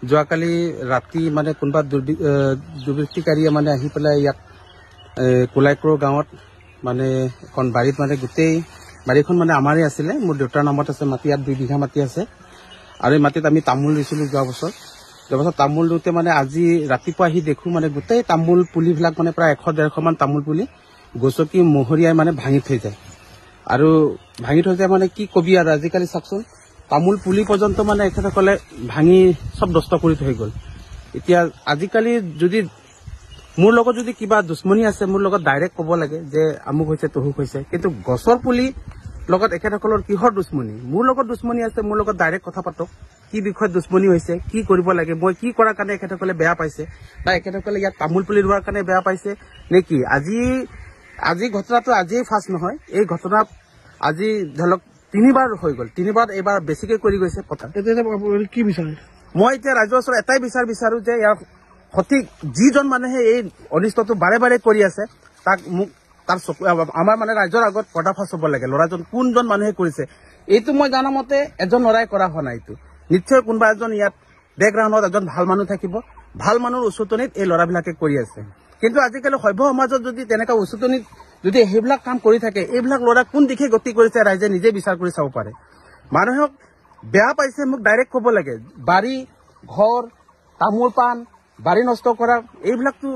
যোৱাকালি ৰাতি মানে কোনোবা দুৰ্বৃত্তকাৰীয়ে মানে আহি পেলাই ইয়াত কোলাইক্ৰ গাঁৱত মানে এখন বাৰীত মানে গোটেই বাৰীখন মানে আমাৰে আছিলে। মোৰ দেউতাৰ নামত আছে মাটি, ইয়াত 2 বিঘা মাটি আছে আৰু এই মাটিত আমি তামোল ৰুইছিলোঁ যোৱা বছৰ তামোল ৰুওঁতে মানে আজি ৰাতিপুৱা আহি দেখোঁ মানে গোটেই তামোল পুলিবিলাক মানে প্ৰায় 100-150 মান তামোল পুলি গছকি মহৰিয়াই মানে ভাঙি থৈ যায়। আৰু ভাঙি থৈ যায় মানে কি কবি আৰু আজিকালি চাওকচোন তামোল পুলি পৰ্যন্ত মানে এখেতসকলে ভাঙি সব নষ্ট কৰি থৈ গ'ল। এতিয়া আজিকালি যদি মোৰ লগত যদি কিবা দুশ্মনী আছে মোৰ লগত ডাইৰেক্ট ক'ব লাগে যে আমুক হৈছে তহুক হৈছে, কিন্তু গছৰ পুলি লগত এখেতসকলৰ কিহৰ দুশ্মনী? মোৰ লগত দুশ্মনী আছে, মোৰ লগত ডাইৰেক্ট কথা পাতক। কি বিষয়ত দুশ্মনী হৈছে, কি কৰিব লাগে, মই কি কৰাৰ কাৰণে এখেতসকলে বেয়া পাইছে, বা এখেতসকলে ইয়াত তামোল পুলি ৰোৱাৰ কাৰণে বেয়া পাইছে নেকি? আজি ঘটনাটো আজিয়ে ফাৰ্ষ্ট নহয়, এই ঘটনা আজি ধৰক 3বাৰ হৈ গ'ল। 3বাৰ এইবাৰ বেছিকৈ কৰি গৈছে কথা। কি বিচাৰে? মই এতিয়া ৰাইজৰ ওচৰত এটাই বিচাৰো যে ইয়াৰ সঠিক যিজন মানুহে এই অনিষ্টটো বাৰে বাৰে কৰি আছে তাক মোক তাৰ আমাৰ মানে ৰাইজৰ আগত পৰ্দাফাছ হ'ব লাগে। ল'ৰাজন কোনজন মানুহে কৰিছে এইটো মই জানা মতে এজন ল'ৰাই কৰা হোৱা নাই। এইটো নিশ্চয় কোনোবা এজন ইয়াত বেকগ্ৰাউণ্ডত এজন ভাল মানুহ থাকিব, ভাল মানুহৰ উচতনিত এই ল'ৰাবিলাকে কৰি আছে। কিন্তু আজিকালি সভ্য সমাজত যদি তেনেকুৱা উচতনিত যদি সেইবিলাক কাম কৰি থাকে, এইবিলাক ল'ৰা কোন দিশে গতি কৰিছে ৰাইজে নিজে বিচাৰ কৰি চাব পাৰে। মানুহক বেয়া পাইছে মোক ডাইৰেক্ট ক'ব লাগে। বাৰী ঘৰ তামোল পাণ বাৰী নষ্ট কৰা এইবিলাকতো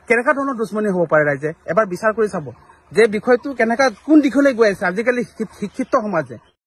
কেনেকুৱা ধৰণৰ দুশ্মনী হ'ব পাৰে ৰাইজে এবাৰ বিচাৰ কৰি চাব যে বিষয়টো কেনেকুৱা কোন দিশলৈ গৈ আছে আজিকালি শিক্ষিত সমাজে।